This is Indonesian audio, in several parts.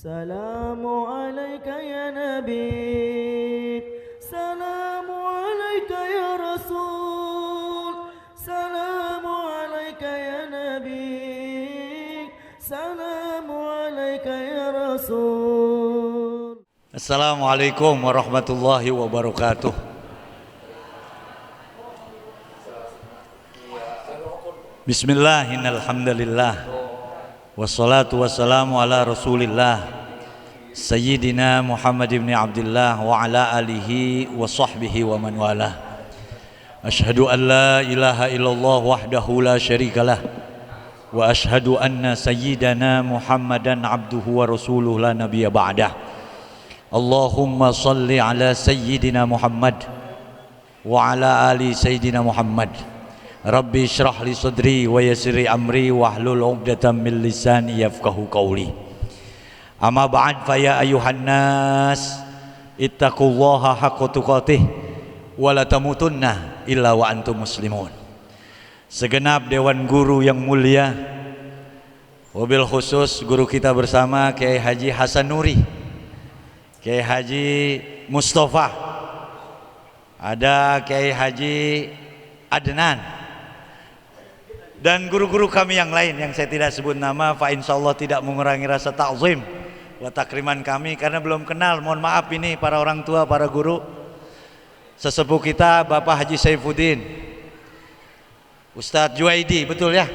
سلام عليك يا نبي، سلام عليك يا رسول، سلام عليك يا نبي، سلام عليك يا رسول. Assalamualaikum warahmatullahi wabarakatuh. Bismillahirrahmanirrahim. Wassalatu wassalamu ala rasulillah Sayyidina Muhammad ibn Abdullah wa ala alihi wa sahbihi wa man wala. Ashhadu an la ilaha illallah wahdahu la syarikalah wa ashhadu anna sayyidana Muhammadan abduhu wa rasuluh la nabiyya ba'dah. Allahumma salli ala sayyidina Muhammad wa ala ali sayyidina Muhammad. Rabbi syrah li sadri wa yassir amri wahlul 'uqdatam min lisani yafqahu qawli. Amma ba'd fa ya ayuhan nas ittaqullaha haqqa tuqatih wa la tamutunna illa wa antum muslimun. Segenap dewan guru yang mulia, wabil khusus guru kita bersama Kiai Haji Hasan Nuri, Kiai Haji Mustafa, ada Kiai Haji Adnan, dan guru-guru kami yang lain yang saya tidak sebut nama, fa insyaallah tidak mengurangi rasa ta'zim wa takriman kami karena belum kenal. Mohon maaf ini para orang tua, para guru. Sesepuh kita Bapak Haji Saifuddin, Ustadz Juwaidi, betul ya?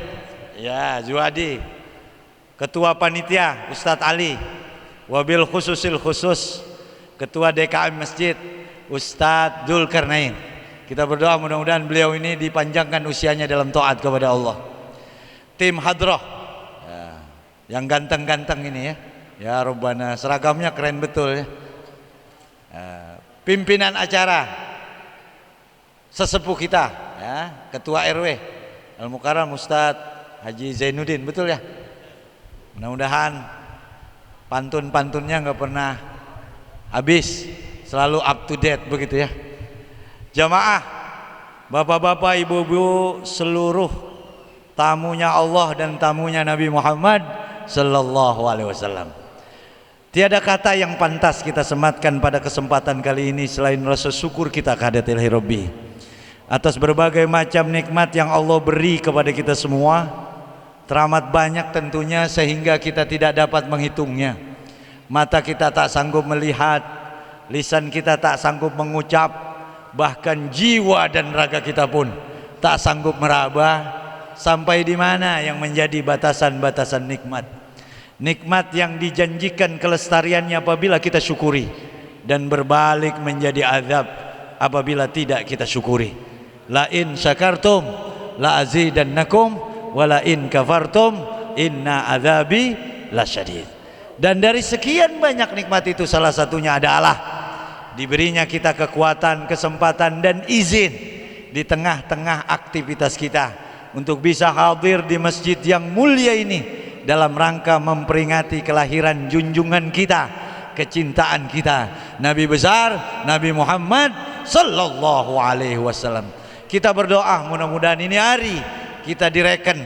Ya, Juwaidi. Ketua panitia Ustadz Ali, wabil khususil khusus Ketua DKM Masjid Ustadz Dzulkarnain. Kita berdoa mudah-mudahan beliau ini dipanjangkan usianya dalam taat kepada Allah. Tim Hadroh ya, yang ganteng-ganteng ini ya, ya Rabbana, seragamnya keren betul ya. Pimpinan acara sesepuh kita ya, Ketua RW Al-Mukarram Ustadz Haji Zainuddin, betul ya. Mudah-mudahan pantun-pantunnya nggak pernah habis, selalu up to date begitu ya. Jamaah, bapak-bapak, ibu-ibu, seluruh tamunya Allah dan tamunya Nabi Muhammad sallallahu alaihi wasallam. Tiada kata yang pantas kita sematkan pada kesempatan kali ini selain rasa syukur kita kehadirat Ilahi Rabbi atas berbagai macam nikmat yang Allah beri kepada kita semua. Teramat banyak tentunya sehingga kita tidak dapat menghitungnya. Mata kita tak sanggup melihat, lisan kita tak sanggup mengucap, bahkan jiwa dan raga kita pun tak sanggup meraba sampai di mana yang menjadi batasan-batasan nikmat. Nikmat yang dijanjikan kelestariannya apabila kita syukuri, dan berbalik menjadi azab apabila tidak kita syukuri. La in syakartum la azidannakum wa la in kafartum inna azabi lasyadid. Dan dari sekian banyak nikmat itu salah satunya adalah diberinya kita kekuatan, kesempatan dan izin di tengah-tengah aktivitas kita untuk bisa hadir di masjid yang mulia ini dalam rangka memperingati kelahiran junjungan kita, kecintaan kita, Nabi besar Nabi Muhammad sallallahu alaihi wasallam. Kita berdoa mudah-mudahan ini hari kita direken,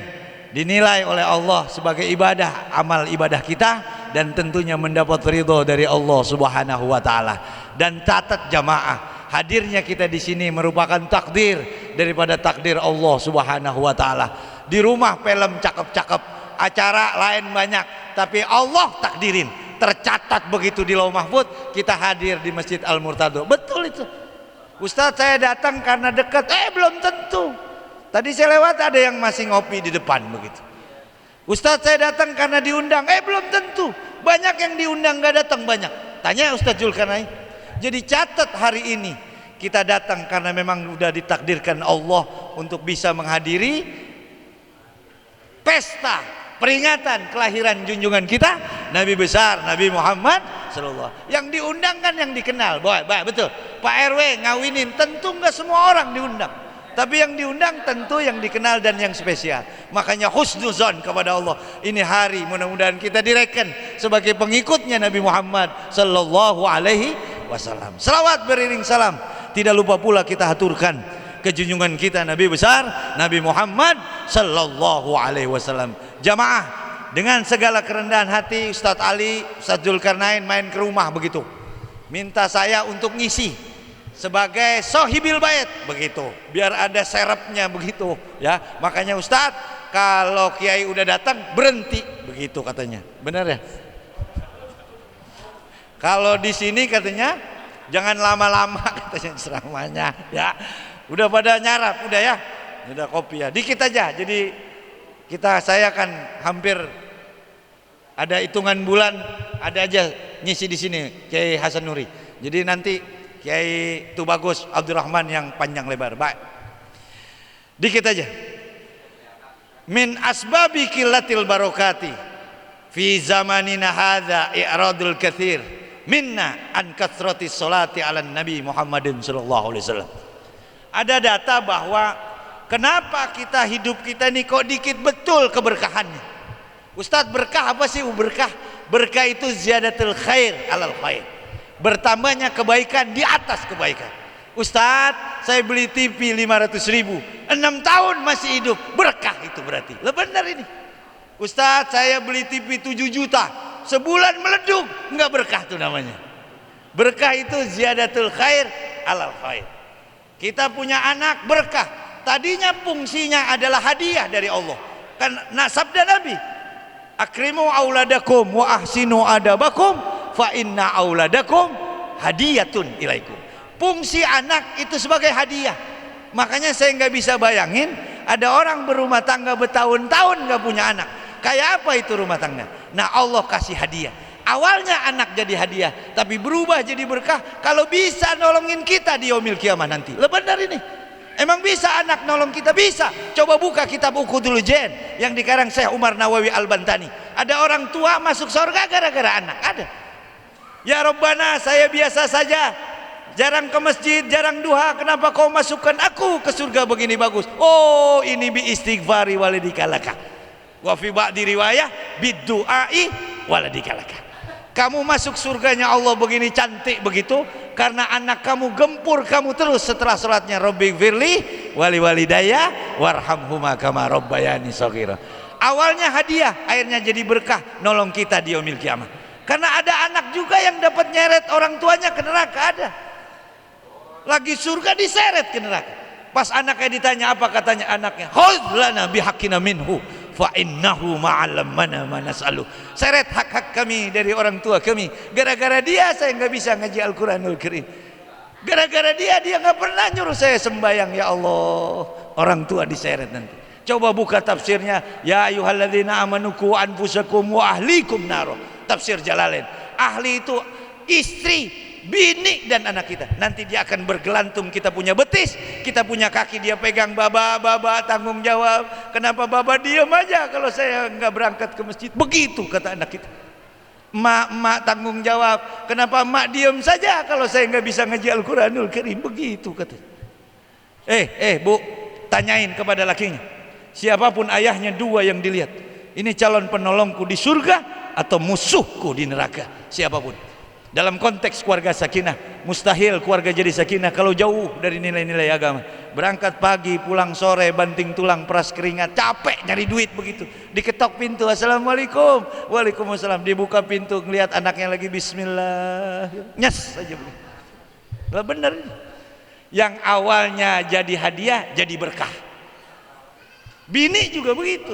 dinilai oleh Allah sebagai ibadah, amal ibadah kita, dan tentunya mendapat ridho dari Allah Subhanahu wa taala. Dan catat jamaah, hadirnya kita di sini merupakan takdir daripada takdir Allah Subhanahu wa taala. Di rumah film cakep-cakep, acara lain banyak, tapi Allah takdirin, tercatat begitu di Lauh Mahfuz kita hadir di Masjid Al-Murtado. Betul itu. Ustadz, saya datang karena dekat. Belum tentu. Tadi saya lewat ada yang masih ngopi di depan begitu. Ustadz, saya datang karena diundang. Belum tentu. Banyak yang diundang gak datang, banyak. Tanya Ustadz Dzulkarnain. Jadi catat hari ini kita datang karena memang sudah ditakdirkan Allah untuk bisa menghadiri pesta peringatan kelahiran junjungan kita Nabi besar Nabi Muhammad sallallahu. Yang diundang kan yang dikenal. Betul. Pak RW ngawinin, tentu nggak semua orang diundang. Tapi yang diundang tentu yang dikenal dan yang spesial. Makanya husnuzon kepada Allah. Ini hari mudah-mudahan kita direken sebagai pengikutnya Nabi Muhammad sallallahu alaihi wasallam. Selawat beriring salam. Tidak lupa pula kita haturkan ke junjungan kita Nabi besar Nabi Muhammad sallallahu alaihi wasallam. Jamaah, dengan segala kerendahan hati Ustadz Ali, Ustadz Zulkarnain main ke rumah begitu, minta saya untuk ngisi sebagai sohibil bait begitu, biar ada serepnya begitu ya. Makanya Ustadz kalau kiai udah datang berhenti begitu katanya, benar ya? Kalau di sini katanya jangan lama-lama katanya ceramahnya ya. Udah pada nyarap udah ya, udah kopi ya, dikit aja. Jadi saya kan hampir ada hitungan bulan ada aja ngisi di sini Kiai Hasan Nuri. Jadi nanti Kiai Tubagus Abdurrahman yang panjang lebar. Baik, dikit aja. Min asbabi qillatil barokati fi zamanina hadza i'radul katsir minna an katsrati sholati ala nabi Muhammadin sallallahu alaihi wasallam. Ada data bahwa kenapa kita hidup kita ini kok dikit betul keberkahannya. Ustadz, berkah apa sih? Berkah, berkah itu ziyadatul khair alal khair, bertambahnya kebaikan di atas kebaikan. Ustadz, saya beli TV 500.000, 6 tahun masih hidup, berkah itu berarti. Lah benar ini. Ustadz, saya beli TV 7 juta, sebulan meleduk, enggak berkah tuh namanya. Berkah itu ziyadatul khair alal khair. Kita punya anak berkah, tadinya fungsinya adalah hadiah dari Allah. Kan sabda Nabi, akrimu auladakum wa ahsinu adabakum fa inna auladakum hadiyatun ilaikum. Fungsi anak itu sebagai hadiah. Makanya saya nggak bisa bayangin ada orang berumah tangga bertahun-tahun nggak punya anak. Kayak apa itu rumah tangga? Nah, Allah kasih hadiah. Awalnya anak jadi hadiah, tapi berubah jadi berkah kalau bisa nolongin kita di yaumil kiamah nanti. Lah benar ini. Emang bisa anak nolong kita? Bisa. Coba buka kitab Uqudul Jen yang dikarang Syekh Umar Nawawi Al-Bantani. Ada orang tua masuk surga gara-gara anak. Ada. Ya Rabbana, saya biasa saja, jarang ke masjid, jarang duha, kenapa kau masukkan aku ke surga begini bagus? Oh, ini bi istighfari waladikalaka. Wa fi ba'di riwayah bidduai waladikalaka. Kamu masuk surganya Allah begini cantik begitu karena anak kamu gempur kamu terus setelah sholatnya Rabbi firli wali walidaya warhamhuma kama rabbayani shaghira. Awalnya hadiah, akhirnya jadi berkah nolong kita di yaumil kiamah. Karena ada anak juga yang dapat nyeret orang tuanya ke neraka, ada. Lagi surga diseret ke neraka. Pas anaknya ditanya apa, katanya anaknya, "Khudh lana bihaqqina minhu fa innahu ma'alam mana manasalu." Seret hak-hak kami dari orang tua kami. Gara-gara dia saya nggak bisa ngaji Al-Qur'anul Karim. Gara-gara dia nggak pernah nyuruh saya sembahyang. Ya Allah, orang tua diseret nanti. Coba buka tafsirnya, ya ayyuhalladzina amanu qu anfusakum wa ahlikum naro. Tafsir Jalalain. Ahli itu istri, bini dan anak kita. Nanti dia akan bergelantung, kita punya betis, kita punya kaki, dia pegang. Baba tanggung jawab. Kenapa baba diam aja kalau saya nggak berangkat ke masjid? Begitu kata anak kita. Mak tanggung jawab. Kenapa mak diam saja kalau saya nggak bisa ngaji Al-Qur'anul Karim? Begitu kata. Bu, tanyain kepada lakinya, siapapun ayahnya dua yang dilihat, ini calon penolongku di surga atau musuhku di neraka, siapapun. Dalam konteks keluarga sakinah, mustahil keluarga jadi sakinah kalau jauh dari nilai-nilai agama. Berangkat pagi, pulang sore, banting tulang, peras keringat, capek nyari duit begitu. Diketok pintu, assalamualaikum, waalaikumsalam. Dibuka pintu, ngelihat anaknya lagi bismillah, nyes aja begitu. Lah bener. Yang awalnya jadi hadiah jadi berkah. Bini juga begitu,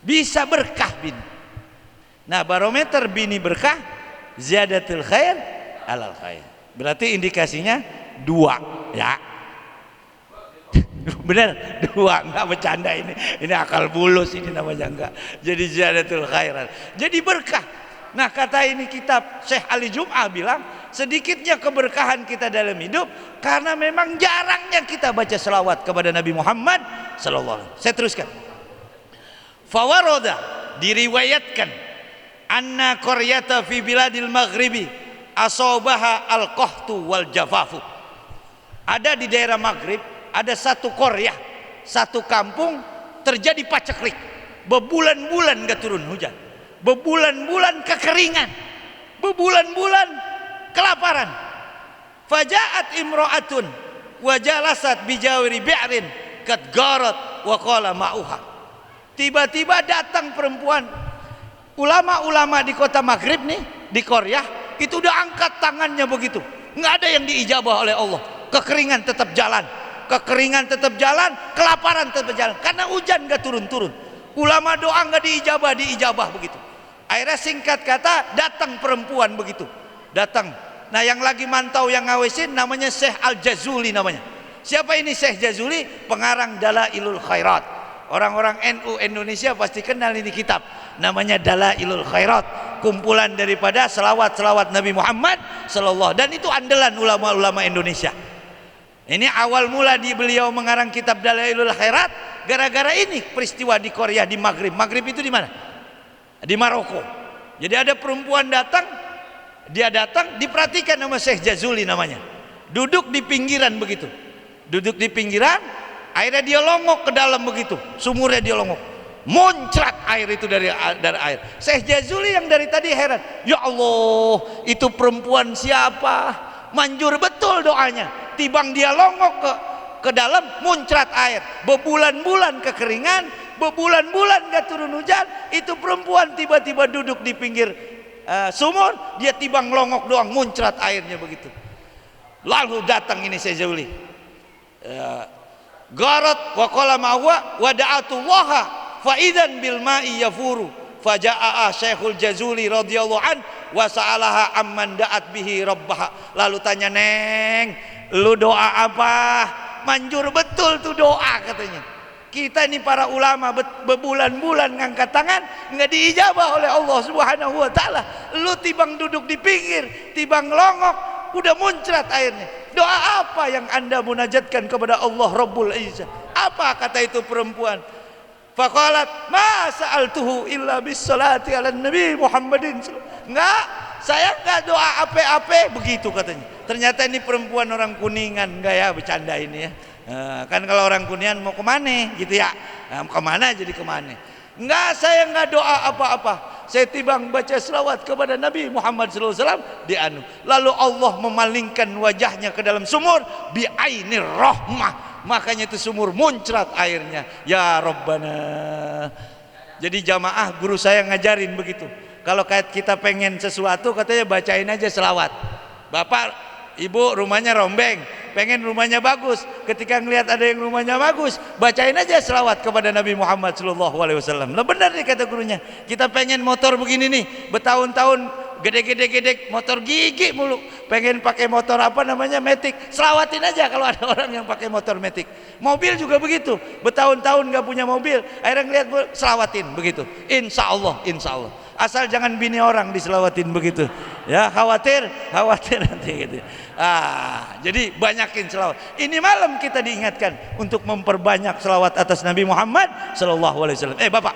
bisa berkah bini. Nah, barometer bini berkah ziyadatul khair alal khair. Berarti indikasinya dua ya. Benar, dua, enggak bercanda ini. Ini akal bulus ini namanya, enggak. Jadi ziyadatul khair. Jadi berkah. Nah, kata ini kitab Syekh Ali Jum'ah bilang, sedikitnya keberkahan kita dalam hidup karena memang jarangnya kita baca selawat kepada Nabi Muhammad sallallahu alaihi wasallam. Saya teruskan. Fawaroda, diriwayatkan anna qaryata fi biladil maghribi asobaha al-qahtu wal jafafu. Ada di daerah Maghrib, ada satu qaryah, satu kampung terjadi paceklik. Berbulan-bulan enggak turun hujan. Berbulan-bulan kekeringan. Berbulan-bulan kelaparan. Fajaat imra'atun wa jalasat bijawiri bi'rin kad garat wa qala ma'uha. Tiba-tiba datang perempuan. Ulama-ulama di kota Maghrib nih, di Korea, itu udah angkat tangannya begitu. Nggak ada yang diijabah oleh Allah. Kekeringan tetap jalan, kekeringan tetap jalan, kelaparan tetap jalan. Karena hujan nggak turun-turun. Ulama doa nggak diijabah begitu. Akhirnya singkat kata, datang perempuan begitu. Datang. Nah yang lagi mantau, yang ngawesin namanya Syekh Al-Jazuli namanya. Siapa ini Syekh Jazuli? Pengarang Dalailul Khairat. Orang-orang NU Indonesia pasti kenal ini kitab. Namanya Dalailul Khairat, kumpulan daripada selawat-selawat Nabi Muhammad sallallahu. Dan itu andalan ulama-ulama Indonesia. Ini awal mula beliau mengarang kitab Dalailul Khairat gara-gara ini peristiwa di Korea, di Maghrib. Maghrib itu di mana? Di Maroko. Jadi ada perempuan datang, dia datang, diperhatikan nama Syekh Jazuli namanya. Duduk di pinggiran begitu. Duduk di pinggiran, akhirnya dia longok ke dalam begitu. Sumurnya dia longok. Muncrat air itu dari air. Syekh Jazuli yang dari tadi heran. Ya Allah, itu perempuan siapa? Manjur betul doanya. Tibang dia longok ke dalam, muncrat air. Berbulan-bulan kekeringan, berbulan-bulan gak turun hujan. Itu perempuan tiba-tiba duduk di pinggir sumur, dia tibang longok doang, muncrat airnya begitu. Lalu datang ini Syekh Jazuli. Garat wa qala ma huwa wa da'atullaha fa idzan bil ma'i yafuru fajaa Syekhul Jazuli radhiyallahu an wa sa'alaha amman da'at bihi rabbaha. Lalu tanya, "Neng, lu doa apa?" Manjur betul tuh doa katanya. Kita ini para ulama berbulan-bulan ngangkat tangan nggak diijabah oleh Allah Subhanahu wa taala. Lu tibang duduk di pinggir, tibang longok, udah muncrat airnya. Doa apa yang Anda munajatkan kepada Allah Rabbul Izzah? Apa kata itu perempuan? Faqalat ma sa'altuhu illa bis salati ala nabi Muhammadin. Enggak, saya enggak doa apa-apa begitu katanya. Ternyata ini perempuan orang Kuningan, enggak ya bercanda ini ya. Kan kalau orang Kuningan mau kemana gitu ya, kemana jadi kemana. Enggak, saya enggak doa apa-apa. Saya tibang baca selawat kepada Nabi Muhammad SAW di anu. Lalu Allah memalingkan wajahnya ke dalam sumur bi ainir rahmah. Makanya itu sumur muncrat airnya. Ya Rabbana. Jadi jamaah guru saya ngajarin begitu. Kalau kita pengen sesuatu katanya bacain aja selawat. Bapak, ibu rumahnya rombeng, pengen rumahnya bagus. Ketika ngelihat ada yang rumahnya bagus, bacain aja selawat kepada Nabi Muhammad SAW. Nah benar nih kata gurunya. Kita pengen motor begini nih, bertahun-tahun gede-gede motor gigi mulu. Pengen pakai motor apa namanya, Matic. Selawatin aja kalau ada orang yang pakai motor Matic. Mobil juga begitu. Bertahun-tahun nggak punya mobil, akhirnya ngelihat selawatin begitu. Insya Allah, insya Allah. Asal jangan bini orang diselawatin begitu. Ya khawatir nanti gitu. Jadi banyakin selawat. Ini malam kita diingatkan untuk memperbanyak selawat atas Nabi Muhammad SAW. Bapak,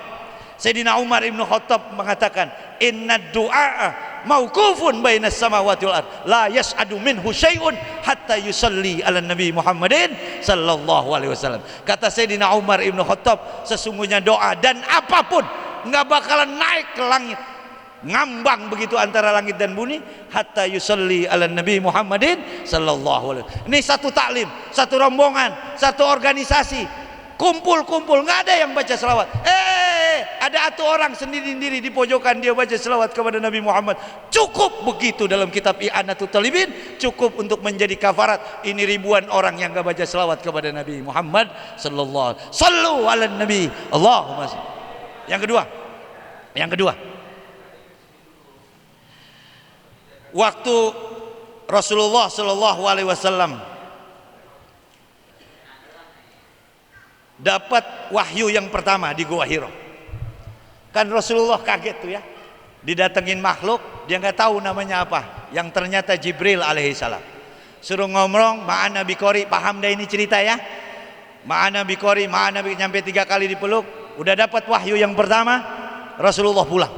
Sayyidina Umar ibn Khattab mengatakan, Inna du'a mauqufun bainas samawati wal ard la yas'adu minhu syai'un hatta yusalli ala Nabi Muhammadin sallallahu alaihi wasallam. Kata Sayyidina Umar ibn Khattab, sesungguhnya doa dan apapun nggak bakalan naik ke langit, ngambang begitu antara langit dan bumi, hatta yusalli ala Nabi Muhammadin sallallahu alaihi wasallam. Ini satu taklim, satu rombongan, satu organisasi, kumpul nggak ada yang baca selawat. Ada satu orang sendiri-sendiri di pojokan dia baca selawat kepada Nabi Muhammad. Cukup begitu dalam kitab I'anatul Talibin, cukup untuk menjadi kafarat. Ini ribuan orang yang nggak baca selawat kepada Nabi Muhammad sallallahu alaihi wasallam. Sallu ala Nabi. Allahumma salli. Yang kedua, waktu Rasulullah Shallallahu Alaihi Wasallam dapat wahyu yang pertama di Gua Hiro, kan Rasulullah kaget tuh ya, didatengin makhluk dia nggak tahu namanya apa, yang ternyata Jibril alaihissalam. Suruh ngomong, ma'ana bikori, paham dah ini cerita ya, ma'ana bikori, ma'ana bikori, nyampe 3 kali dipeluk. Udah dapat wahyu yang pertama, Rasulullah pulang.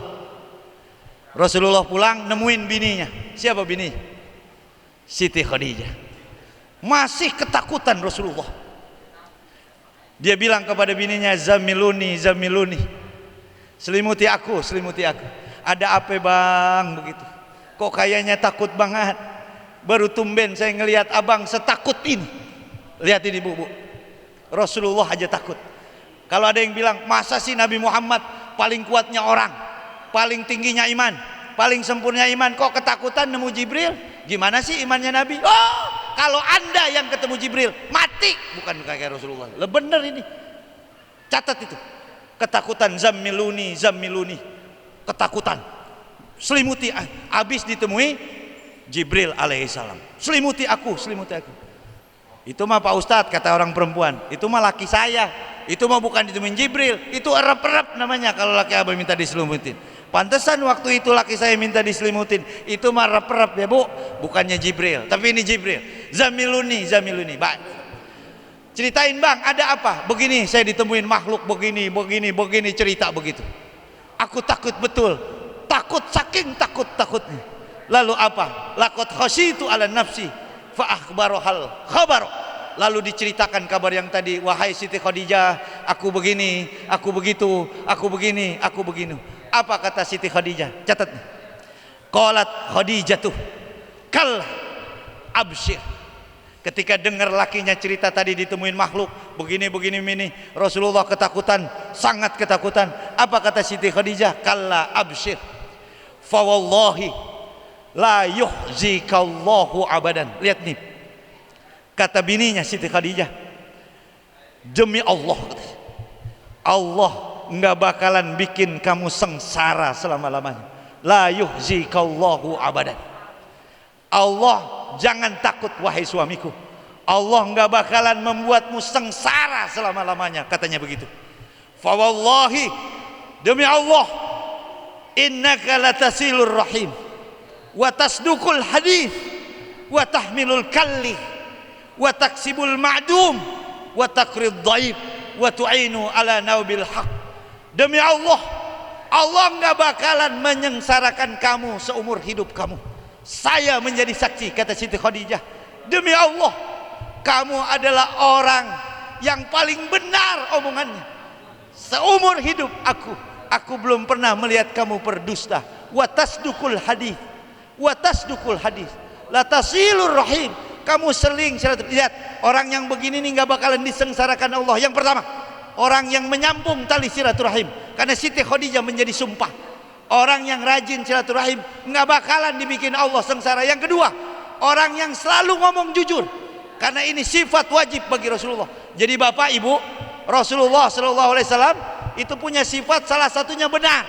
Rasulullah pulang nemuin bininya. Siapa bini? Siti Khadijah. Masih ketakutan Rasulullah. Dia bilang kepada bininya, zamiluni, zamiluni. Selimuti aku, selimuti aku. Ada apa bang begitu? Kok kayaknya takut banget? Baru tumben saya ngelihat abang setakut ini. Lihat ini bu. Rasulullah aja takut. Kalau ada yang bilang, masa sih Nabi Muhammad paling kuatnya orang, paling tingginya iman, paling sempurna iman, kok ketakutan nemu Jibril? Gimana sih imannya Nabi? Oh, kalau anda yang ketemu Jibril mati, bukan kayak Rasulullah. Lah bener ini, catat itu. Ketakutan, zammiluni, zammiluni, ketakutan, selimuti. Habis ditemui Jibril alaihissalam, selimuti aku, selimuti aku. Itu mah Pak Ustadz, kata orang perempuan, itu mah laki saya. Itu mah bukan ditemuin Jibril, itu erep-erep namanya kalau laki abah minta diselimutin. Pantesan waktu itu laki saya minta diselimutin, itu mah erep-erep ya bu, bukannya Jibril, tapi ini Jibril. Zamiluni, zamiluni. Ceritain bang, ada apa? Begini, saya ditemuin makhluk begini, begini, begini, cerita begitu. Aku takut betul, takut saking takutnya. Lalu apa? Laqad khasyitu ala nafsi fa akhbarohal khabaro. Lalu diceritakan kabar yang tadi, wahai Siti Khadijah, aku begini, aku begitu, aku begini, aku begini. Apa kata Siti Khadijah? Catat. Qalat Khadijah kal absyir. Ketika dengar lakinya cerita tadi ditemuin makhluk begini begini ini, Rasulullah ketakutan, sangat ketakutan. Apa kata Siti Khadijah? Kalla absyir. Fa wallahi la yuhzikallahu abadan. Lihat nih. Kata bininya Siti Khadijah, demi Allah, Allah nggak bakalan bikin kamu sengsara selama-lamanya. La yuhzikallahu abadan. Allah jangan takut wahai suamiku, Allah nggak bakalan membuatmu sengsara selama-lamanya, katanya begitu. Fa wallahi, demi Allah, innaka latasilur rahim wa tasdukul hadith wa tahmilul kalli wa taksibul ma'dum wa taqrid dhaib wa tu'inu ala naubil haq. Demi Allah, Allah nggak bakalan menyengsarakan kamu seumur hidup kamu. Saya menjadi saksi, kata Siti Khadijah. Demi Allah, kamu adalah orang yang paling benar omongannya. Seumur hidup aku belum pernah melihat kamu berdusta. Wa tasdukul hadis, wa tasdukul hadis, la tasilur rahim. Kamu seling silaturahim. Lihat, orang yang begini nih nggak bakalan disengsarakan Allah. Yang pertama, orang yang menyambung tali silaturahim, karena Siti Khadijah menjadi sumpah. Orang yang rajin silaturahim nggak bakalan dibikin Allah sengsara. Yang kedua, orang yang selalu ngomong jujur, karena ini sifat wajib bagi Rasulullah. Jadi bapak ibu, Rasulullah SAW itu punya sifat salah satunya benar.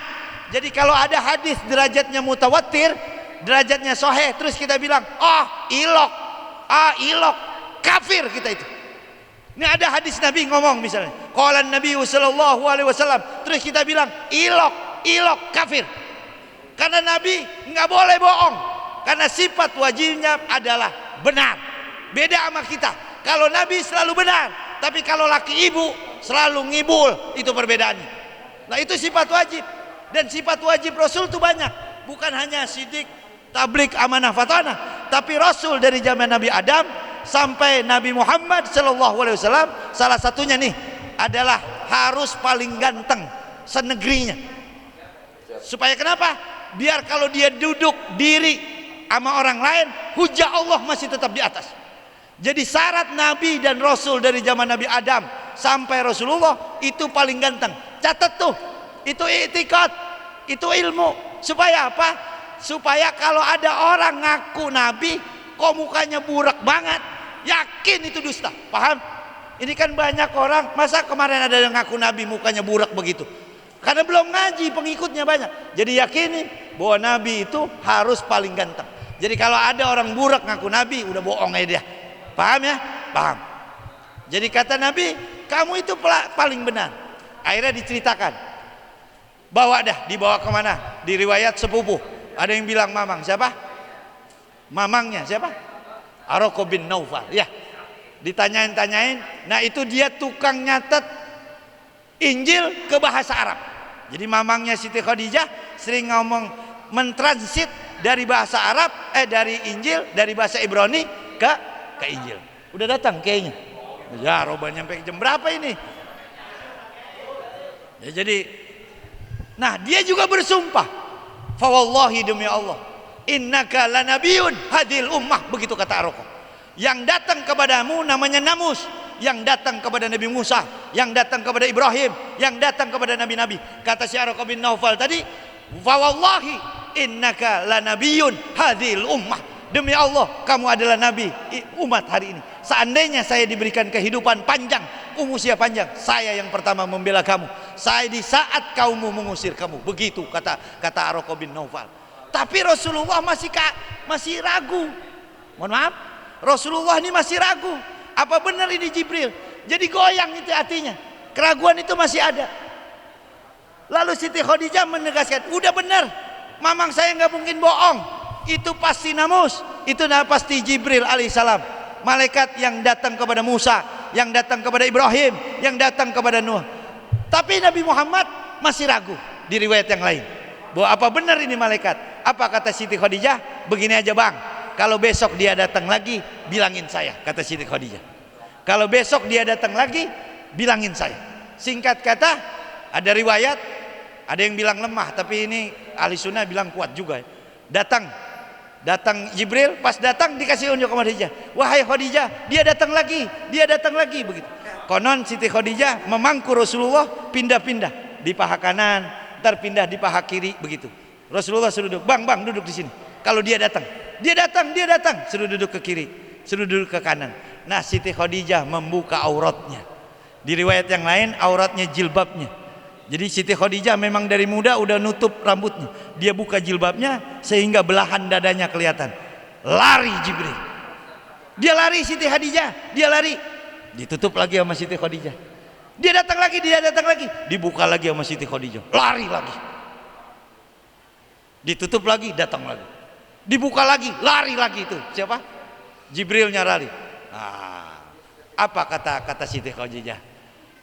Jadi kalau ada hadis derajatnya mutawatir, derajatnya sahih, terus kita bilang, ilok, kafir kita itu. Ini ada hadis Nabi ngomong misalnya, qala Nabi sallallahu alaihi wasallam, terus kita bilang ilok, kafir. Karena Nabi nggak boleh bohong, karena sifat wajibnya adalah benar. Beda sama kita. Kalau Nabi selalu benar, tapi kalau laki ibu selalu ngibul, itu perbedaannya. Nah itu sifat wajib. Dan sifat wajib Rasul itu banyak, bukan hanya sidik, tablik, amanah, fatanah, tapi Rasul dari zaman Nabi Adam sampai Nabi Muhammad SAW, salah satunya nih adalah harus paling ganteng senegrinya. Supaya kenapa? Biar kalau dia duduk diri sama orang lain, hujah Allah masih tetap di atas. Jadi syarat Nabi dan Rasul dari zaman Nabi Adam sampai Rasulullah itu paling ganteng. Catat tuh, itu i'tikad, itu ilmu. Supaya apa? Supaya kalau ada orang ngaku Nabi kok mukanya burak banget, yakin itu dusta. Paham? Ini kan banyak orang, masa kemarin ada yang ngaku Nabi mukanya burak begitu? Karena belum ngaji, pengikutnya banyak. Jadi yakini bahwa Nabi itu harus paling ganteng. Jadi kalau ada orang burak ngaku Nabi, udah bohong aja dia. Paham ya? Paham. Jadi kata Nabi, kamu itu paling benar. Akhirnya diceritakan, bawa dah, dibawa kemana? Di riwayat sepupu. Ada yang bilang mamang, siapa? Mamangnya siapa? Aroko bin Naufal. Ya, ditanyain. Nah itu dia tukang nyatet Injil ke bahasa Arab. Jadi mamangnya Siti Khadijah sering ngomong mentransit dari bahasa Arab, dari Injil, dari bahasa Ibrani ke Injil. Udah datang kayaknya. Ya, roba nyampe jam berapa ini? Ya jadi, nah dia juga bersumpah. Fa wallahi, demi Allah, innaka lanabiyyun hadil ummah, begitu kata Aroko. Yang datang kepadamu namanya Namus. yang datang kepada Nabi Musa, yang datang kepada Ibrahim, yang datang kepada nabi-nabi. Kata si Araqah bin Naufal tadi, fa wallahi innaka lanabiyyun hadhil ummah. Demi Allah, kamu adalah nabi umat hari ini. Seandainya saya diberikan kehidupan panjang, usia panjang, saya yang pertama membela kamu. Saya di saat kaummu mengusir kamu. Begitu kata Araqah bin Naufal. Tapi Rasulullah masih ragu. Mohon maaf, Rasulullah ini masih ragu. Apa benar ini Jibril? Jadi goyang itu hatinya. Keraguan itu masih ada. Lalu Siti Khadijah menegaskan, udah benar, mamang saya nggak mungkin bohong. Itu pasti namus, itu pasti Jibril alaihissalam, malaikat yang datang kepada Musa, yang datang kepada Ibrahim, yang datang kepada Nuh. Tapi Nabi Muhammad masih ragu di riwayat yang lain bahwa apa benar ini malaikat. Apa kata Siti Khadijah? Begini aja bang, kalau besok dia datang lagi, bilangin saya, kata Siti Khadijah. Kalau besok dia datang lagi, bilangin saya. Singkat kata, ada riwayat, ada yang bilang lemah, tapi ini ahli sunnah bilang kuat juga. Datang Jibril, pas datang dikasih unjuk kepada Khadijah. Wahai Khadijah, dia datang lagi begitu. Konon Siti Khadijah memangku Rasulullah pindah-pindah di paha kanan, ntar pindah di paha kiri begitu. Rasulullah suruh duduk, bang duduk di sini. Kalau dia datang, suruh duduk ke kiri, suruh duduk ke kanan. Nah, Siti Khadijah membuka auratnya. Di riwayat yang lain auratnya jilbabnya. Jadi Siti Khadijah memang dari muda udah nutup rambutnya. Dia buka jilbabnya sehingga belahan dadanya kelihatan. Lari Jibril. Dia lari Siti Khadijah, dia lari. Ditutup lagi sama Siti Khadijah. Dia datang lagi. Dibuka lagi sama Siti Khadijah. Lari lagi. Ditutup lagi, datang lagi. Dibuka lagi, lari lagi itu. Siapa? Jibrilnya lari. Nah, apa kata Siti Khadijah?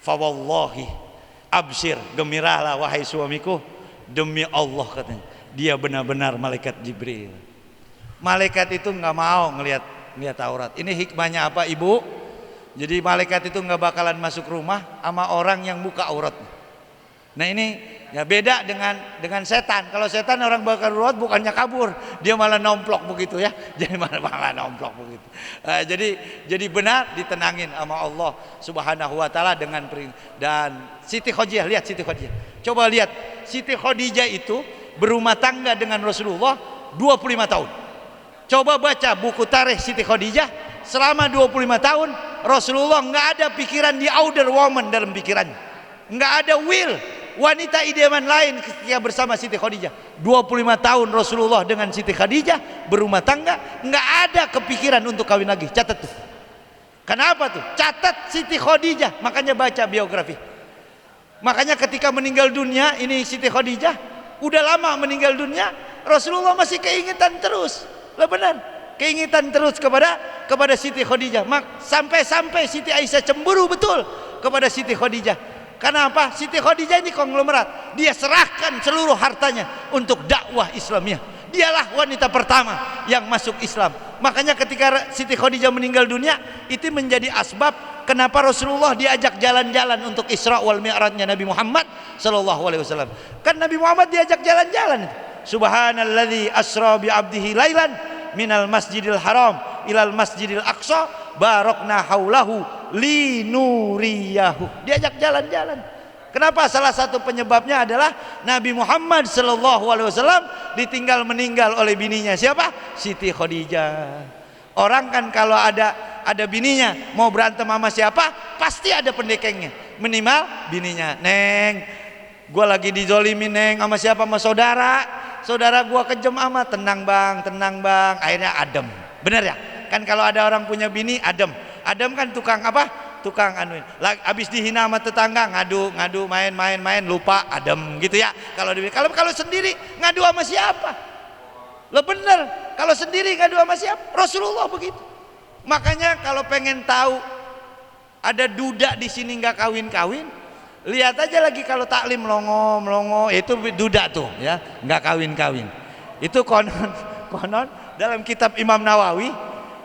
Fa wallahi absir, gembiralah wahai suamiku, demi Allah katanya, dia benar-benar malaikat Jibril. Malaikat itu nggak mau ngelihat aurat. Ini hikmahnya apa ibu? Jadi malaikat itu nggak bakalan masuk rumah sama orang yang buka auratnya. Nah ini ya beda dengan setan. Kalau setan orang bakar aurat bukannya kabur, dia malah nomplok begitu ya. Jadi malah nomplok begitu. Jadi benar ditenangin sama Allah Subhanahu wa taala dengan dan Siti Khadijah, lihat Siti Khadijah. Coba lihat Siti Khadijah itu berumah tangga dengan Rasulullah 25 tahun. Coba baca buku tarikh Siti Khadijah, selama 25 tahun Rasulullah nggak ada pikiran di other woman dalam pikirannya. Nggak ada will wanita idaman lain ketika bersama Siti Khadijah. 25 tahun Rasulullah dengan Siti Khadijah berumah tangga, nggak ada kepikiran untuk kawin lagi. Catat tuh. Kenapa tuh? Catat Siti Khadijah, makanya baca biografi. Makanya ketika meninggal dunia ini Siti Khadijah, udah lama meninggal dunia, Rasulullah masih keingetan terus. Lah benar, keingetan terus kepada Siti Khadijah. Sampai Siti Aisyah cemburu betul kepada Siti Khadijah. Karena apa? Siti Khadijah ini konglomerat. Dia serahkan seluruh hartanya untuk dakwah Islamiyah. Dialah wanita pertama yang masuk Islam. Makanya ketika Siti Khadijah meninggal dunia, itu menjadi asbab kenapa Rasulullah diajak jalan-jalan untuk Isra wal Mi'rajnya Nabi Muhammad sallallahu alaihi wasallam. Kan Nabi Muhammad diajak jalan-jalan. Subhanalladzi asra bi 'abdihi lailan minal masjidil haram ilal masjidil aqsa barakna haulahu linuriyahu. Diajak jalan-jalan. Kenapa? Salah satu penyebabnya adalah Nabi Muhammad sallallahu alaihi wasallam ditinggal meninggal oleh bininya. Siapa? Siti Khadijah. Orang kan kalau ada bininya mau berantem sama siapa, pasti ada pendekengnya. Minimal bininya, "Neng, gua lagi dizolimin Neng sama siapa? Sama saudara gua kejem amat." "Tenang bang." Akhirnya adem. Bener ya? Kan kalau ada orang punya bini adem kan tukang apa? Tukang anuin. Habis dihina sama tetangga ngadu main lupa adem gitu ya. Kalau sendiri ngadu sama siapa? Lah bener, kalau sendiri ngadu sama siapa? Rasulullah begitu. Makanya kalau pengen tahu ada duda di sini nggak kawin-kawin, lihat aja lagi kalau taklim melongo itu duda tuh ya, nggak kawin-kawin. Itu konon dalam kitab Imam Nawawi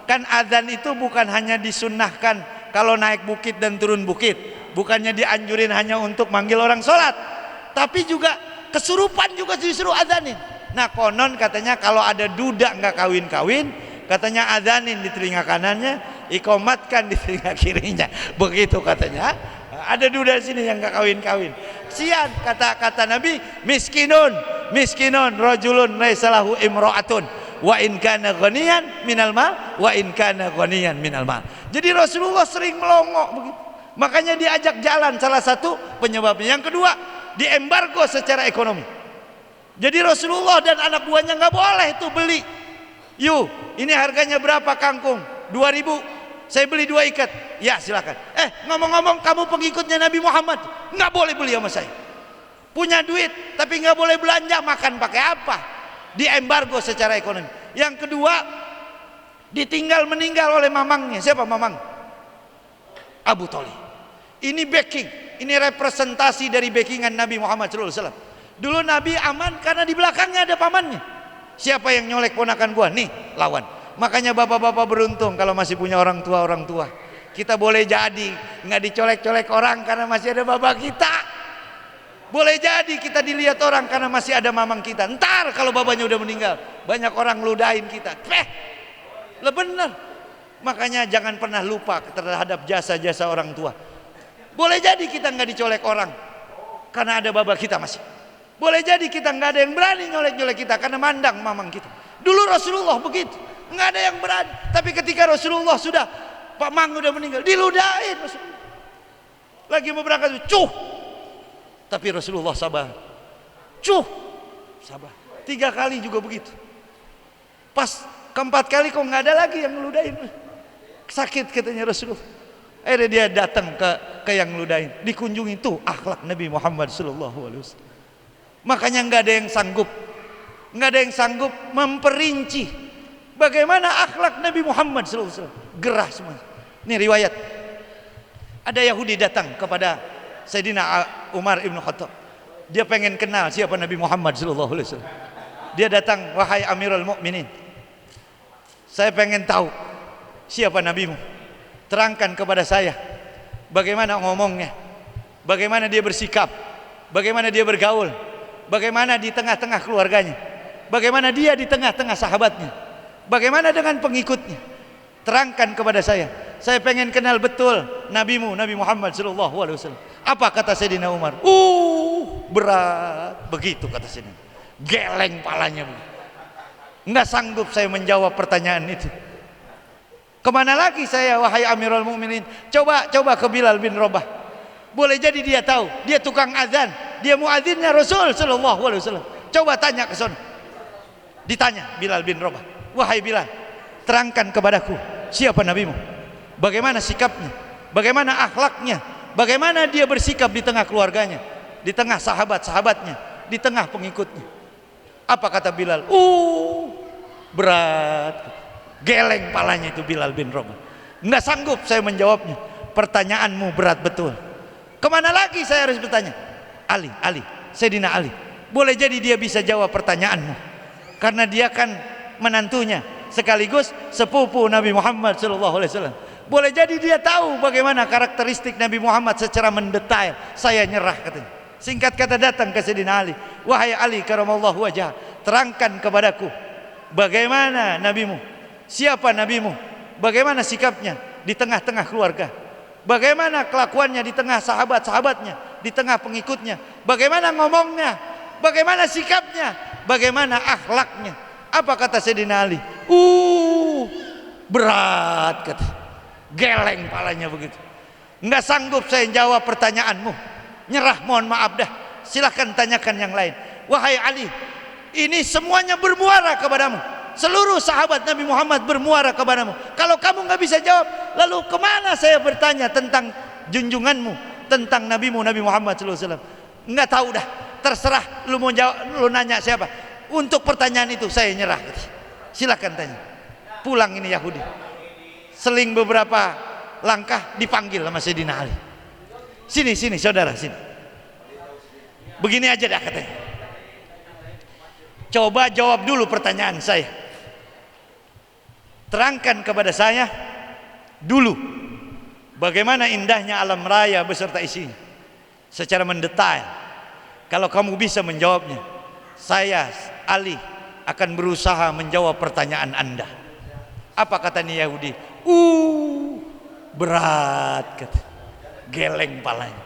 kan azan itu bukan hanya disunnahkan kalau naik bukit dan turun bukit, bukannya dianjurin hanya untuk manggil orang sholat, tapi juga kesurupan juga disuruh azanin. Nah konon katanya kalau ada duda nggak kawin-kawin, katanya azanin di telinga kanannya, ikomatkan di telinga kirinya. Begitu katanya. Ada duda sini yang nggak kawin-kawin. Sian kata Nabi, miskinun rajulun laisa lahu imra'atun wa in kana ghaniyan minal mal wa in kana ghaniyan minal mal. Jadi Rasulullah sering melongok begitu. Makanya diajak jalan, salah satu penyebabnya. Yang kedua, diembargo secara ekonomi. Jadi Rasulullah dan anak buahnya nggak boleh itu beli. Ini harganya berapa kangkung? 2.000. Saya beli 2 ikat. Ya silakan. Ngomong-ngomong, kamu pengikutnya Nabi Muhammad, nggak boleh beli sama saya. Punya duit tapi nggak boleh belanja, makan pakai apa? Diembargo secara ekonomi. Yang kedua, ditinggal meninggal oleh mamangnya. Siapa mamang? Abu Thalib. Ini backing, ini representasi dari backingan Nabi Muhammad SAW. Dulu Nabi aman karena di belakangnya ada pamannya. Siapa yang nyolek ponakan gua? Nih, lawan. Makanya bapak-bapak beruntung kalau masih punya orang tua. Kita boleh jadi nggak dicolek-colek orang karena masih ada bapak kita. Boleh jadi kita dilihat orang karena masih ada mamang kita. Ntar kalau bapaknya udah meninggal, banyak orang ngeludahin kita. Lah bener. Makanya jangan pernah lupa terhadap jasa-jasa orang tua. Boleh jadi kita nggak dicolek orang karena ada bapak kita masih. Boleh jadi kita nggak ada yang berani nyolek-nyolek kita karena mandang mamang kita. Dulu Rasulullah begitu, nggak ada yang berani. Tapi ketika Rasulullah sudah, Pak Mang udah meninggal, diludahin Rasulullah. Lagi mau berangkat, tapi Rasulullah sabar. Sabar. 3 kali juga begitu. Pas keempat kali kok nggak ada lagi yang ngeludahin. Sakit katanya Rasulullah. Akhirnya dia datang ke yang ngeludahin. Dikunjungi tuh akhlak Nabi Muhammad SAW. Makanya nggak ada yang sanggup memperinci bagaimana akhlak Nabi Muhammad SAW. Gerah semua. Ini riwayat. Ada Yahudi datang kepada Sayyidina Umar ibn Khattab. Dia pengen kenal siapa Nabi Muhammad SAW. Dia datang, wahai Amirul Mukminin, saya pengen tahu siapa nabimu. Terangkan kepada saya bagaimana ngomongnya, bagaimana dia bersikap, bagaimana dia bergaul, bagaimana di tengah-tengah keluarganya, bagaimana dia di tengah-tengah sahabatnya, bagaimana dengan pengikutnya. Terangkan kepada saya pengen kenal betul nabimu, Nabi Muhammad SAW. Apa kata Sayyidina Umar? Berat. Begitu kata Sayyidina. Geleng palanya. Nggak sanggup saya menjawab pertanyaan itu. Kemana lagi saya, wahai Amirul Mukminin? Coba ke Bilal bin Rabah. Boleh jadi dia tahu, dia tukang azan, dia muadzinnya Rasul sallallahu alaihi wasallam. Coba tanya ke sana. Ditanya Bilal bin Rabah, wahai Bilal, terangkan kepadaku siapa nabimu? Bagaimana sikapnya? Bagaimana akhlaknya? Bagaimana dia bersikap di tengah keluarganya, di tengah sahabat-sahabatnya, di tengah pengikutnya? Apa kata Bilal? Berat. Geleng palanya itu Bilal bin Rabah. Nggak sanggup saya menjawabnya. Pertanyaanmu berat betul. Kemana lagi saya harus bertanya? Ali, Sayyidina Ali. Boleh jadi dia bisa jawab pertanyaanmu, karena dia kan menantunya sekaligus sepupu Nabi Muhammad SAW. Boleh jadi dia tahu bagaimana karakteristik Nabi Muhammad secara mendetail. Saya nyerah katanya. Singkat kata datang ke Sayyidina Ali. Wahai Ali karamallahu wajhah, terangkan kepadaku bagaimana nabimu, siapa nabimu, bagaimana sikapnya di tengah-tengah keluarga, bagaimana kelakuannya di tengah sahabat-sahabatnya, di tengah pengikutnya, bagaimana ngomongnya, bagaimana sikapnya, bagaimana akhlaknya. Apa kata Sayyidina Ali? Berat kata. Geleng palanya begitu. Nggak sanggup saya jawab pertanyaanmu. Nyerah, mohon maaf dah. Silahkan tanyakan yang lain. Wahai Ali, ini semuanya bermuara kepadamu. Seluruh sahabat Nabi Muhammad bermuara kepadamu. Kalau kamu nggak bisa jawab, lalu kemana saya bertanya tentang junjunganmu, tentang nabimu Nabi Muhammad SAW? Nggak tahu dah. Terserah lu mau jawab, lu nanya siapa. Untuk pertanyaan itu saya nyerah. Silakan tanya. Pulang ini Yahudi. Seling beberapa langkah dipanggil sama Sayyidina Ali. Sini saudara, sini. Begini aja dah katanya. Coba jawab dulu pertanyaan saya. Terangkan kepada saya dulu bagaimana indahnya alam raya beserta isinya secara mendetail. Kalau kamu bisa menjawabnya, saya Ali akan berusaha menjawab pertanyaan Anda. Apa kata nih Yahudi? berat kata. Geleng palanya.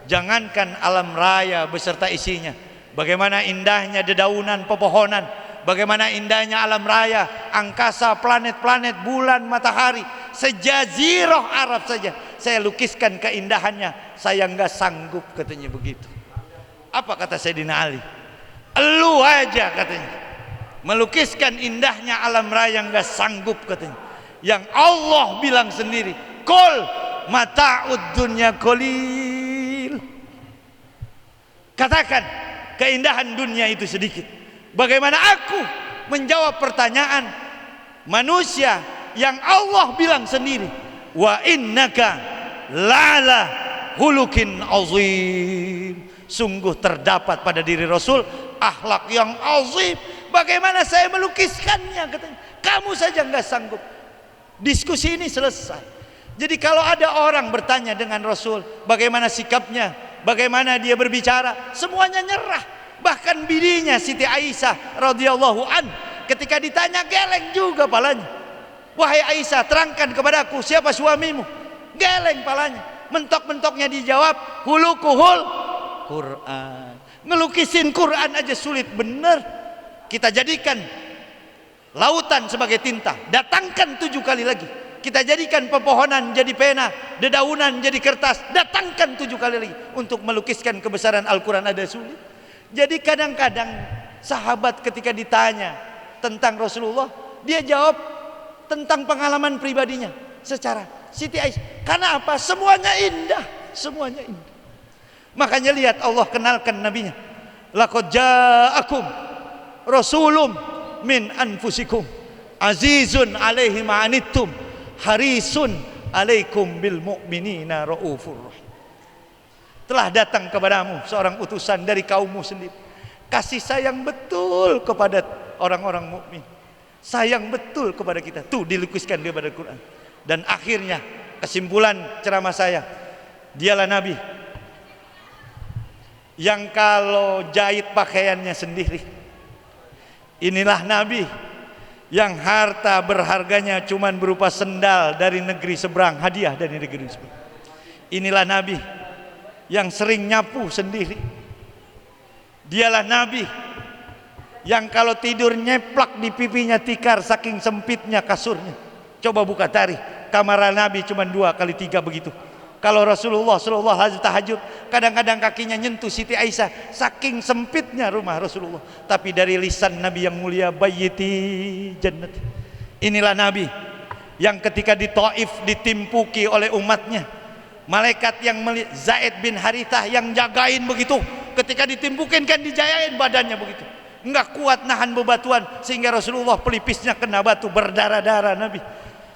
Jangankan alam raya beserta isinya, bagaimana indahnya dedaunan pepohonan, bagaimana indahnya alam raya, angkasa, planet-planet, bulan, matahari, sejazirah Arab saja saya lukiskan keindahannya, saya nggak sanggup katanya begitu. Apa kata Sayyidina Ali? Elu aja katanya, melukiskan indahnya alam raya nggak sanggup katanya. Yang Allah bilang sendiri, Qul mata'ud dunya qalil. Katakan keindahan dunia itu sedikit. Bagaimana aku menjawab pertanyaan manusia yang Allah bilang sendiri, wa innaka la'ala hulukin azim. Sungguh terdapat pada diri Rasul akhlak yang azim. Bagaimana saya melukiskannya katanya. Kamu saja nggak sanggup. Diskusi ini selesai. Jadi kalau ada orang bertanya dengan Rasul, bagaimana sikapnya, bagaimana dia berbicara, semuanya nyerah. Bahkan bininya Siti Aisyah radhiyallahu an ketika ditanya geleng juga palanya. Wahai Aisyah, terangkan kepadaku siapa suamimu. Geleng palanya. Mentok-mentoknya dijawab hulukuhul Quran. Ngelukisin Quran aja sulit bener. Kita jadikan lautan sebagai tinta, datangkan 7 kali lagi. Kita jadikan pepohonan jadi pena, dedaunan jadi kertas, datangkan 7 kali lagi. Untuk melukiskan kebesaran Al-Quran ada sulit. Jadi kadang-kadang sahabat ketika ditanya tentang Rasulullah, dia jawab tentang pengalaman pribadinya secara Siti Aisyah. Karena apa? Semuanya indah, semuanya indah. Makanya lihat Allah kenalkan nabinya. Laqad ja'akum rasulun min anfusikum azizun alaihi ma'anittum harisun alaikum bil mu'minina raufur rahim. Telah datang kepadamu seorang utusan dari kaummu sendiri, kasih sayang betul kepada orang-orang mukmin, sayang betul kepada kita. Tuh dilukiskan di pada Quran. Dan akhirnya kesimpulan ceramah saya, dialah nabi yang kalau jahit pakaiannya sendiri. Inilah nabi yang harta berharganya cuman berupa sendal dari negeri seberang, hadiah dari negeri seberang. Inilah nabi yang sering nyapu sendiri. Dialah nabi yang kalau tidur nyeplak di pipinya tikar saking sempitnya kasurnya. Coba buka tarikh, kamar nabi cuman 2 kali 3 begitu. Kalau Rasulullah sallallahu alaihi wasallam tahajud, kadang-kadang kakinya nyentuh Siti Aisyah saking sempitnya rumah Rasulullah. Tapi dari lisan Nabi yang mulia, bayyiti jannat. Inilah Nabi yang ketika di Taif ditimpuki oleh umatnya, malaikat yang Zaid bin Harithah yang jagain begitu, ketika ditimpukin kan dijayain badannya begitu, enggak kuat nahan bebatuan sehingga Rasulullah pelipisnya kena batu berdarah-darah. Nabi,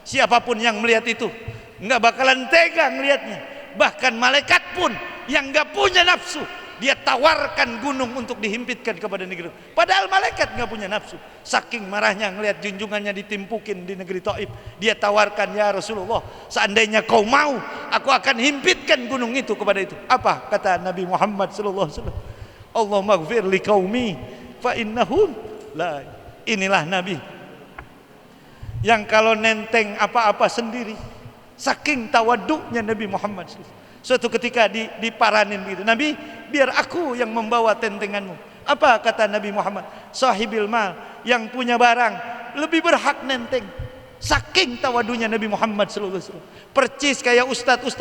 siapapun yang melihat itu enggak bakalan tega ngelihatnya. Bahkan malaikat pun yang enggak punya nafsu, dia tawarkan gunung untuk dihimpitkan kepada negeri. Padahal malaikat enggak punya nafsu. Saking marahnya ngelihat junjungannya ditimpukin di negeri Taif, dia tawarkan, ya Rasulullah, seandainya kau mau, aku akan himpitkan gunung itu kepada itu. Apa kata Nabi Muhammad sallallahu alaihi wasallam? Allahumma ighfir li qaumi fa innahum la. Inilah Nabi yang kalau nenteng apa-apa sendiri. Saking tawaduknya Nabi Muhammad. Suatu ketika diparanin begitu, Nabi, biar aku yang membawa tentenganmu. Apa kata Nabi Muhammad? Sahibil mal, yang punya barang lebih berhak nenteng. Saking tawadunya Nabi Muhammad sallallahu alaihi wasallam. Percis kayak ustadz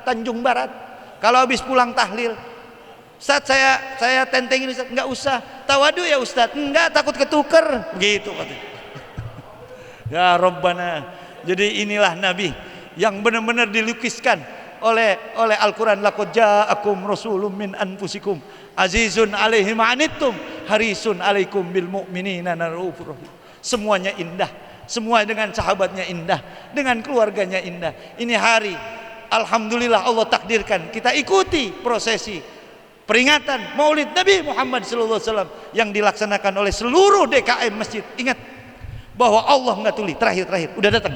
Tanjung Barat. Kalau habis pulang tahlil, Ustaz saya tentengin Ustaz. Enggak usah, tawadu ya Ustaz. Enggak, takut ketuker. Begitu katanya. Ya Rabbana. Jadi inilah Nabi yang benar-benar dilukiskan oleh Al-Quran. Laqad ja'akum rasulun min anfusikum azizun alaihi ma'anittum harisun alaikum bil mu'minina raufur rahim. Semuanya indah, semua dengan sahabatnya indah, dengan keluarganya indah. Ini hari alhamdulillah Allah takdirkan kita ikuti prosesi peringatan Maulid Nabi Muhammad sallallahu alaihi wasallam yang dilaksanakan oleh seluruh DKM masjid. Ingat bahwa Allah enggak tuli. Terakhir udah datang.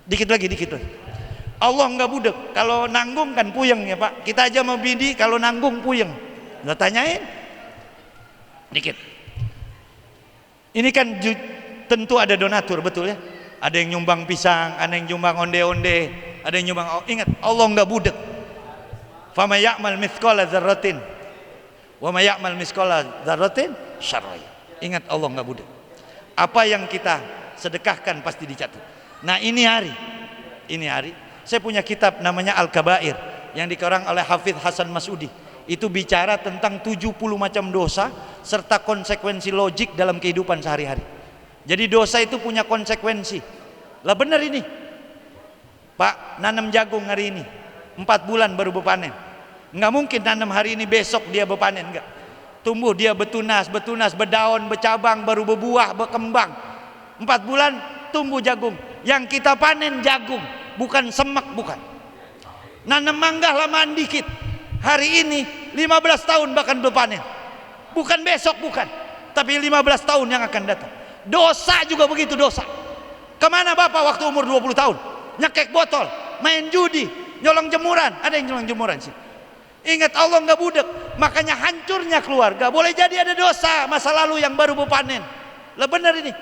Dikit lagi. Allah enggak budek. Kalau nanggung kan puyeng ya Pak. Kita aja mau bini kalau nanggung puyeng. Nggak tanyain. Dikit. Ini kan tentu ada donatur, betul ya. Ada yang nyumbang pisang, ada yang nyumbang onde-onde, ada yang nyumbang. Ingat, Allah nggak budek. Fama ya'mal mithqala dzarratin wa ma ya'mal mithqala dzarratin syarra. Ingat, Allah nggak budek. Apa yang kita sedekahkan pasti dicatat. Nah, ini hari saya punya kitab namanya Al-Kabair yang dikarang oleh Hafidz Hasan Masudi. Itu bicara tentang 70 macam dosa serta konsekuensi logik dalam kehidupan sehari-hari. Jadi dosa itu punya konsekuensi. Lah benar ini, Pak, nanam jagung hari ini 4 bulan baru berpanen. Nggak mungkin nanam hari ini besok dia berpanen, enggak. Tumbuh dia betunas, berdaun, bercabang, baru berbuah, berkembang. 4 bulan tumbuh jagung. Yang kita panen jagung, bukan semak, bukan. Nanam mangga lamaan dikit. Hari ini 15 tahun bahkan berpanen. Bukan besok, bukan. Tapi 15 tahun yang akan datang. Dosa juga begitu, dosa. Kemana Bapak waktu umur 20 tahun? Nyekek botol, main judi, nyolong jemuran. Ada yang nyolong jemuran sih. Ingat, Allah nggak budek. Makanya hancurnya keluarga. Boleh jadi ada dosa masa lalu yang baru berpanen. Lah benar ini.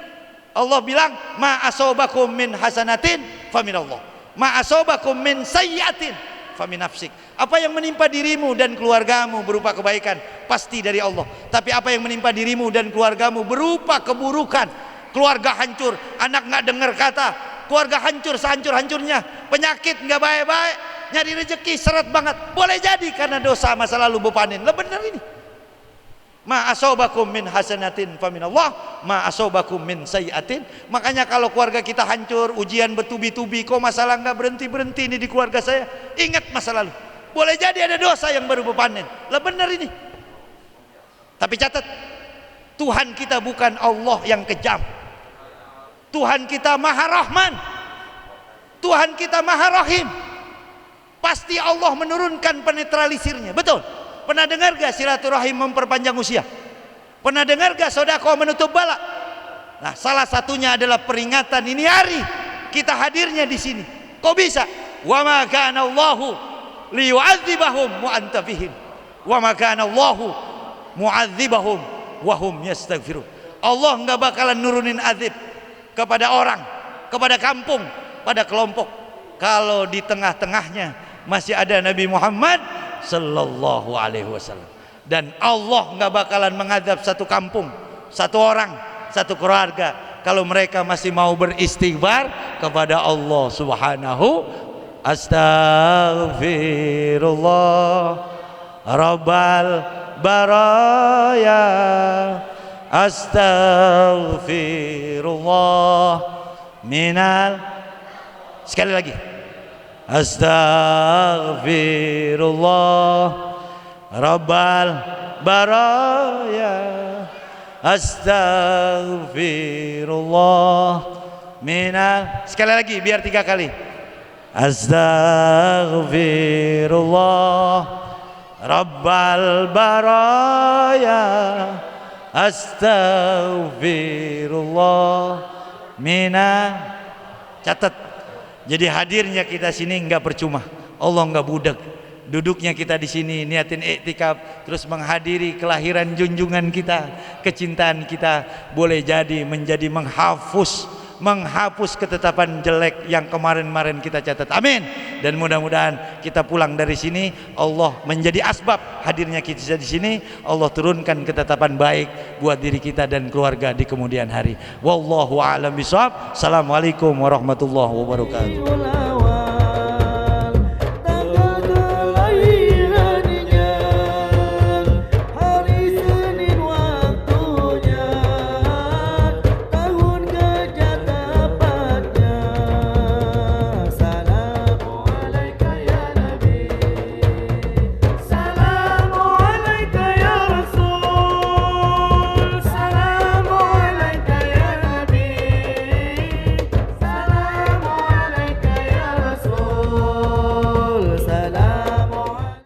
Allah bilang, ma asobakum min hasanatin faminallah, ma asobakum min sayyatin famin nafsik. Apa yang menimpa dirimu dan keluargamu berupa kebaikan pasti dari Allah. Tapi apa yang menimpa dirimu dan keluargamu berupa keburukan, keluarga hancur, anak nggak dengar kata, keluarga hancur sehancur-hancurnya, penyakit nggak baik-baik, nyari rezeki seret banget, boleh jadi karena dosa masa lalu berpanen. Lah benar ini. Ma asobakum min hasanatin faminallah, ma asobakum min sayyatin. Makanya kalau keluarga kita hancur, ujian bertubi-tubi, kok masalah nggak berhenti-berhenti ini di keluarga saya, ingat masa lalu. Boleh jadi ada dosa yang baru berpanen. Lah benar ini. Tapi catat, Tuhan kita bukan Allah yang kejam. Tuhan kita Maha Rahman. Tuhan kita Maha Rahim. Pasti Allah menurunkan penetralisirnya. Betul. Pernah dengar gak silaturahim memperpanjang usia? Pernah dengar gak sedekah menutup bala? Nah, salah satunya adalah peringatan ini hari kita hadirnya di sini. Kok bisa? Wa ma kana Allahu liyu'adzibahum wa anta fihim. Wa ma kana Allahu mu'adzibahum wa hum yastaghfirun. Allah enggak bakalan nurunin azab kepada orang, kepada kampung, pada kelompok kalau di tengah-tengahnya masih ada Nabi Muhammad sallallahu alaihi wasallam. Dan Allah nggak bakalan mengadab satu kampung, satu orang, satu keluarga kalau mereka masih mau beristighfar kepada Allah Subhanahu. Astaghfirullah Rabbal baraya, astaghfirullah minal. Sekali lagi, astaghfirullah Rabbal baraya, astaghfirullah minal. Sekali lagi biar 3 kali. Astaghfirullah Rabbal baraya, astaghfirullah minal. Catat. Jadi hadirnya kita sini nggak percuma. Allah nggak budak. Duduknya kita di sini niatin iktikaf, terus menghadiri kelahiran junjungan kita, kecintaan kita, boleh jadi menjadi menghapus ketetapan jelek yang kemarin-kemarin kita catat. Amin. Dan mudah-mudahan kita pulang dari sini, Allah menjadi asbab hadirnya kita di sini. Allah turunkan ketetapan baik buat diri kita dan keluarga di kemudian hari. Wallahu a'lam bishawab. Assalamualaikum warahmatullahi wabarakatuh.